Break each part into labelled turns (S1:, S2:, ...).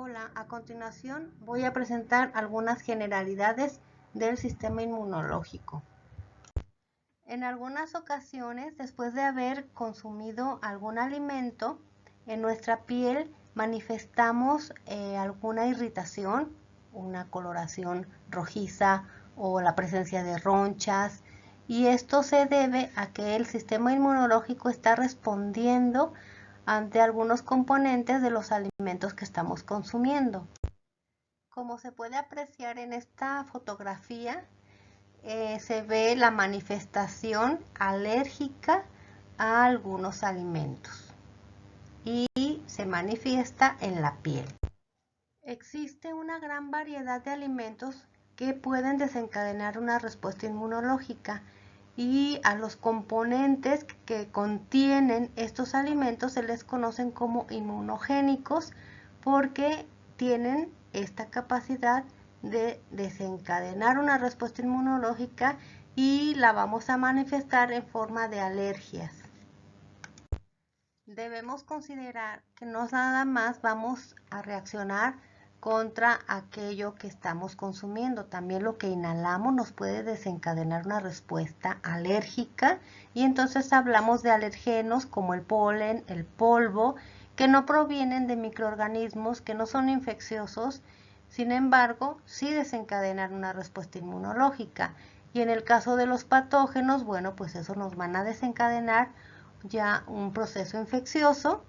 S1: Hola, a continuación voy a presentar algunas generalidades del sistema inmunológico. En algunas ocasiones, después de haber consumido algún alimento, en nuestra piel manifestamos alguna irritación, una coloración rojiza o la presencia de ronchas, y esto se debe a que el sistema inmunológico está respondiendo ante algunos componentes de los alimentos que estamos consumiendo. Como se puede apreciar en esta fotografía, se ve la manifestación alérgica a algunos alimentos y se manifiesta en la piel. Existe una gran variedad de alimentos que pueden desencadenar una respuesta inmunológica, y a los componentes que contienen estos alimentos se les conocen como inmunogénicos porque tienen esta capacidad de desencadenar una respuesta inmunológica y la vamos a manifestar en forma de alergias. Debemos considerar que no nada más vamos a reaccionar contra aquello que estamos consumiendo. También lo que inhalamos nos puede desencadenar una respuesta alérgica, y entonces hablamos de alergenos como el polen, el polvo, que no provienen de microorganismos, que no son infecciosos, sin embargo, sí desencadenan una respuesta inmunológica. Y en el caso de los patógenos, bueno, pues eso nos van a desencadenar ya un proceso infeccioso,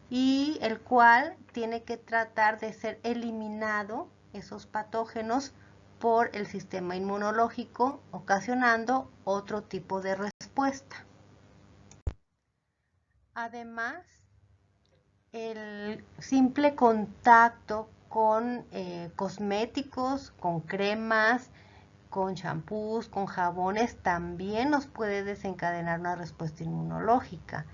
S1: y el cual tiene que tratar de ser eliminado esos patógenos por el sistema inmunológico, ocasionando otro tipo de respuesta. Además, el simple contacto con cosméticos, con cremas, con champús, con jabones, también nos puede desencadenar una respuesta inmunológica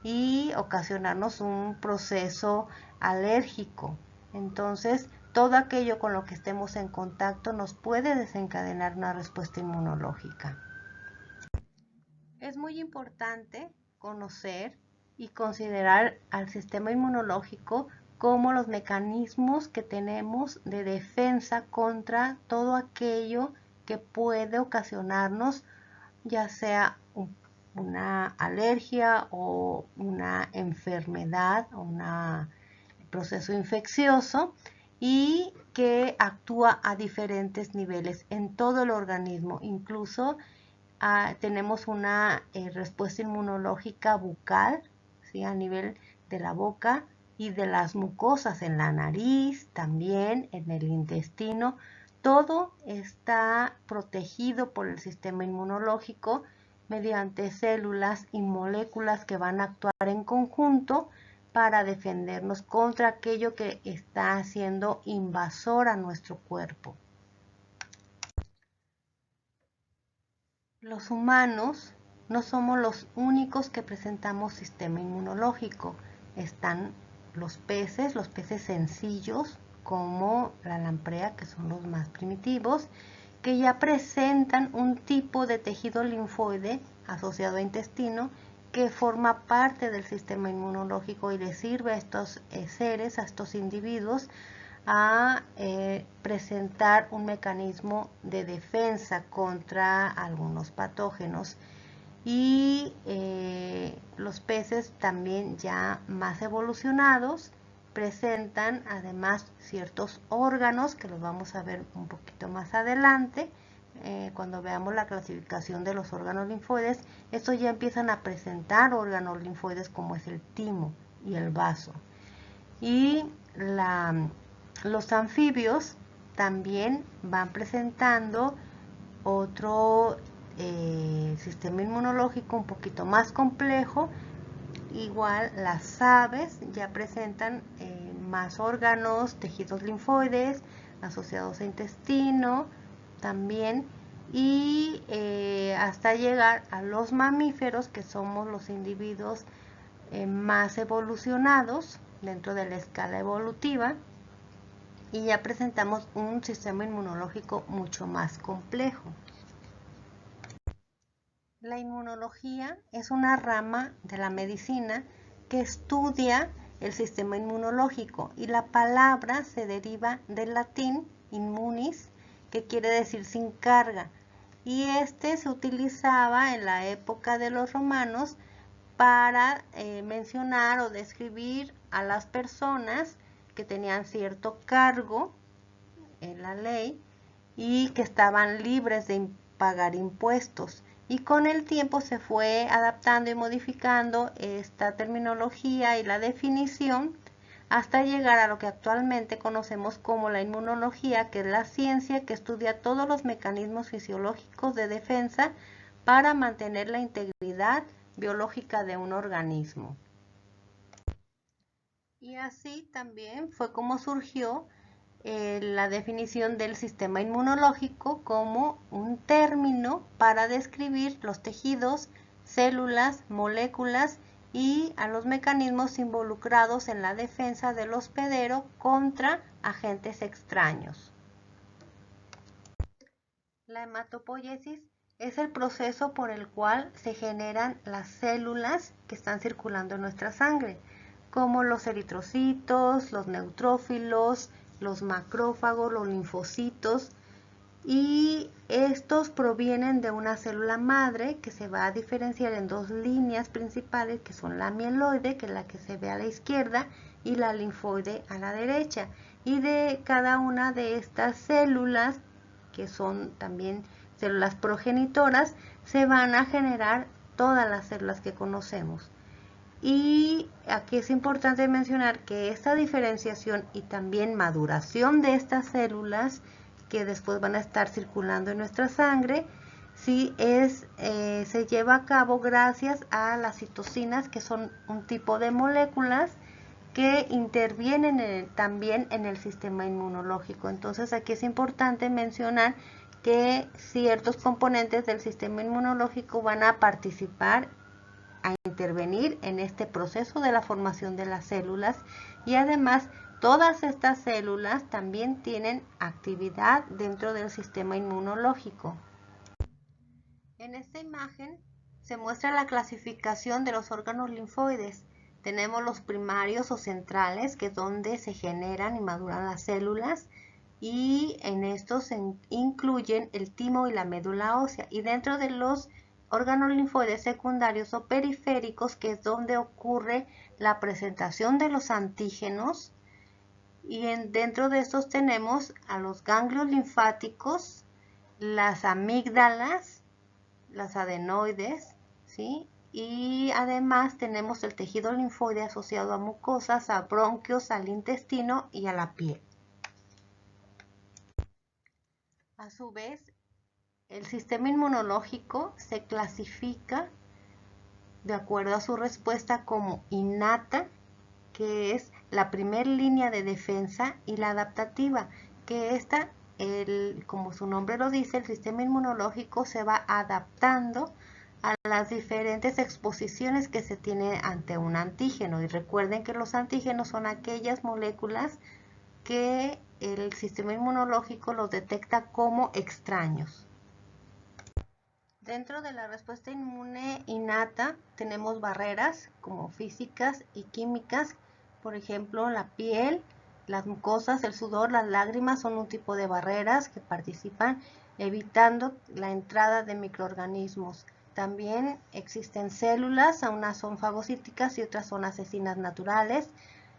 S1: y ocasionarnos un proceso alérgico. Entonces, todo aquello con lo que estemos en contacto nos puede desencadenar una respuesta inmunológica. Es muy importante conocer y considerar al sistema inmunológico como los mecanismos que tenemos de defensa contra todo aquello que puede ocasionarnos ya sea una alergia o una enfermedad o un proceso infeccioso, y que actúa a diferentes niveles en todo el organismo. Incluso tenemos una respuesta inmunológica bucal, ¿sí? A nivel de la boca y de las mucosas, en la nariz, también en el intestino. Todo está protegido por el sistema inmunológico mediante células y moléculas que van a actuar en conjunto para defendernos contra aquello que está siendo invasor a nuestro cuerpo. Los humanos no somos los únicos que presentamos sistema inmunológico. Están los peces sencillos como la lamprea, que son los más primitivos, que ya presentan un tipo de tejido linfoide asociado a intestino que forma parte del sistema inmunológico y le sirve a estos seres, a estos individuos, a presentar un mecanismo de defensa contra algunos patógenos. Y los peces también ya más evolucionados presentan además ciertos órganos que los vamos a ver un poquito más adelante. Cuando veamos la clasificación de los órganos linfoides, estos ya empiezan a presentar órganos linfoides como es el timo y el vaso. Y los anfibios también van presentando otro sistema inmunológico un poquito más complejo. Igual las aves ya presentan más órganos, tejidos linfoides asociados a intestino también, y hasta llegar a los mamíferos, que somos los individuos más evolucionados dentro de la escala evolutiva, y ya presentamos un sistema inmunológico mucho más complejo. La inmunología es una rama de la medicina que estudia el sistema inmunológico, y la palabra se deriva del latín immunis, que quiere decir sin carga, y este se utilizaba en la época de los romanos para mencionar o describir a las personas que tenían cierto cargo en la ley y que estaban libres de pagar impuestos. Y con el tiempo se fue adaptando y modificando esta terminología y la definición hasta llegar a lo que actualmente conocemos como la inmunología, que es la ciencia que estudia todos los mecanismos fisiológicos de defensa para mantener la integridad biológica de un organismo. Y así también fue como surgió la definición del sistema inmunológico como un término para describir los tejidos, células, moléculas y a los mecanismos involucrados en la defensa del hospedero contra agentes extraños. La hematopoiesis es el proceso por el cual se generan las células que están circulando en nuestra sangre, como los eritrocitos, los neutrófilos, los macrófagos, los linfocitos, y estos provienen de una célula madre que se va a diferenciar en dos líneas principales, que son la mieloide, que es la que se ve a la izquierda, y la linfoide a la derecha. Y de cada una de estas células, que son también células progenitoras, se van a generar todas las células que conocemos. Y aquí es importante mencionar que esta diferenciación y también maduración de estas células que después van a estar circulando en nuestra sangre, se lleva a cabo gracias a las citocinas, que son un tipo de moléculas que intervienen también en el sistema inmunológico. Entonces aquí es importante mencionar que ciertos componentes del sistema inmunológico van a participar, a intervenir en este proceso de la formación de las células, y además todas estas células también tienen actividad dentro del sistema inmunológico. En esta imagen se muestra la clasificación de los órganos linfoides. Tenemos los primarios o centrales, que es donde se generan y maduran las células, y en estos se incluyen el timo y la médula ósea, y dentro de los órganos linfoides secundarios o periféricos, que es donde ocurre la presentación de los antígenos, y dentro de estos tenemos a los ganglios linfáticos, las amígdalas, las adenoides, ¿sí? Y además tenemos el tejido linfoide asociado a mucosas, a bronquios, al intestino y a la piel. A su vez, el sistema inmunológico se clasifica de acuerdo a su respuesta como innata, que es la primera línea de defensa, y la adaptativa, que esta, como su nombre lo dice, el sistema inmunológico se va adaptando a las diferentes exposiciones que se tiene ante un antígeno. Y recuerden que los antígenos son aquellas moléculas que el sistema inmunológico los detecta como extraños. Dentro de la respuesta inmune innata tenemos barreras como físicas y químicas. Por ejemplo, la piel, las mucosas, el sudor, las lágrimas son un tipo de barreras que participan evitando la entrada de microorganismos. También existen células, unas son fagocíticas y otras son asesinas naturales.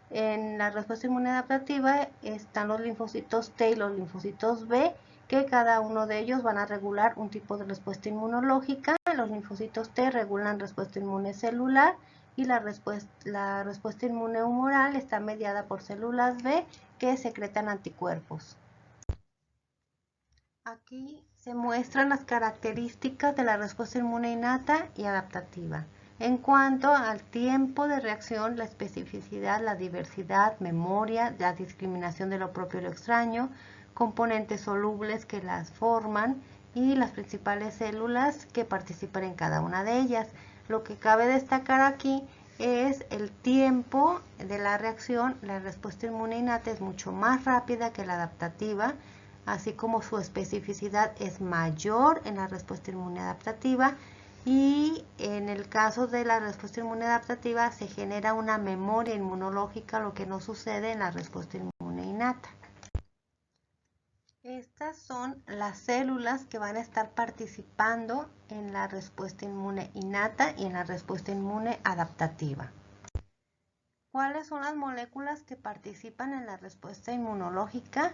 S1: En la respuesta inmune adaptativa están los linfocitos T y los linfocitos B, que cada uno de ellos van a regular un tipo de respuesta inmunológica. Los linfocitos T regulan respuesta inmune celular, y la respuesta inmune humoral está mediada por células B que secretan anticuerpos. Aquí se muestran las características de la respuesta inmune innata y adaptativa. En cuanto al tiempo de reacción, la especificidad, la diversidad, memoria, la discriminación de lo propio y lo extraño, componentes solubles que las forman y las principales células que participan en cada una de ellas. Lo que cabe destacar aquí es el tiempo de la reacción. La respuesta inmune innata es mucho más rápida que la adaptativa, así como su especificidad es mayor en la respuesta inmune adaptativa, Y en el caso de la respuesta inmune adaptativa se genera una memoria inmunológica, lo que no sucede en la respuesta inmune innata. Estas son las células que van a estar participando en la respuesta inmune innata y en la respuesta inmune adaptativa. ¿Cuáles son las moléculas que participan en la respuesta inmunológica?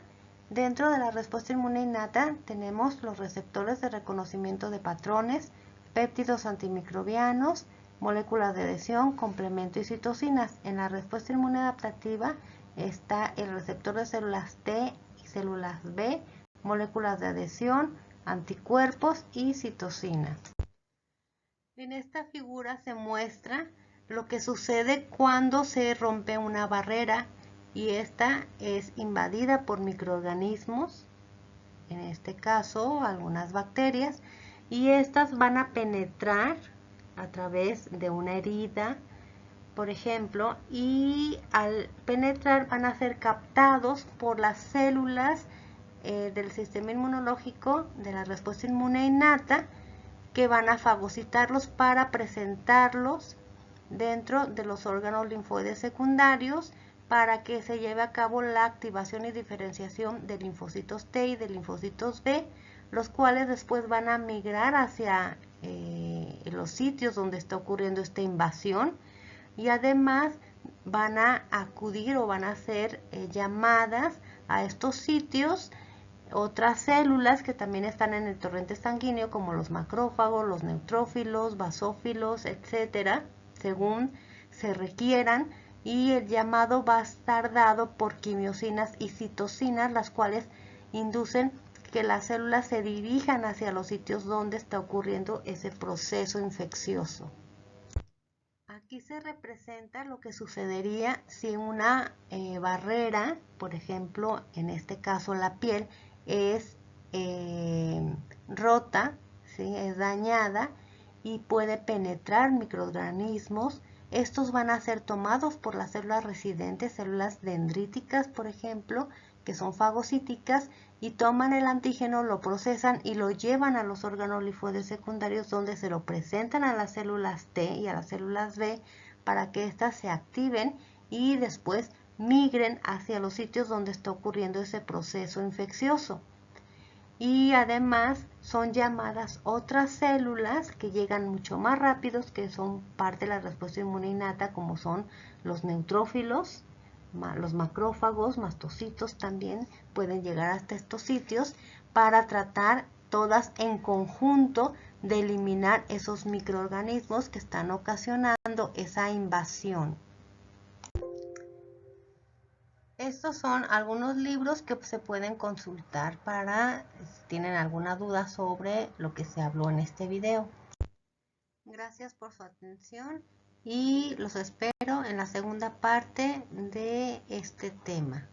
S1: Dentro de la respuesta inmune innata tenemos los receptores de reconocimiento de patrones, péptidos antimicrobianos, moléculas de adhesión, complemento y citocinas. En la respuesta inmune adaptativa está el receptor de células T y células B, moléculas de adhesión, anticuerpos y citocinas. En esta figura se muestra lo que sucede cuando se rompe una barrera y esta es invadida por microorganismos, en este caso algunas bacterias, y estas van a penetrar a través de una herida, por ejemplo, y al penetrar van a ser captados por las células del sistema inmunológico de la respuesta inmune innata, que van a fagocitarlos para presentarlos dentro de los órganos linfoides secundarios para que se lleve a cabo la activación y diferenciación de linfocitos T y de linfocitos B, los cuales después van a migrar hacia los sitios donde está ocurriendo esta invasión, y además van a acudir o van a hacer llamadas a estos sitios otras células que también están en el torrente sanguíneo, como los macrófagos, los neutrófilos, basófilos, etcétera, según se requieran, y el llamado va a estar dado por quimiosinas y citocinas, las cuales inducen que las células se dirijan hacia los sitios donde está ocurriendo ese proceso infeccioso. Aquí se representa lo que sucedería si una barrera, por ejemplo, en este caso la piel, es rota, ¿sí? Es dañada y puede penetrar microorganismos. Estos van a ser tomados por las células residentes, células dendríticas, por ejemplo, que son fagocíticas, y toman el antígeno, lo procesan y lo llevan a los órganos linfoides secundarios, donde se lo presentan a las células T y a las células B para que éstas se activen y después migren hacia los sitios donde está ocurriendo ese proceso infeccioso. Y además son llamadas otras células que llegan mucho más rápidos, que son parte de la respuesta inmune innata, como son los neutrófilos, los macrófagos, mastocitos también pueden llegar hasta estos sitios para tratar todas en conjunto de eliminar esos microorganismos que están ocasionando esa invasión. Estos son algunos libros que se pueden consultar para si tienen alguna duda sobre lo que se habló en este video. Gracias por su atención y los espero en la segunda parte de este tema.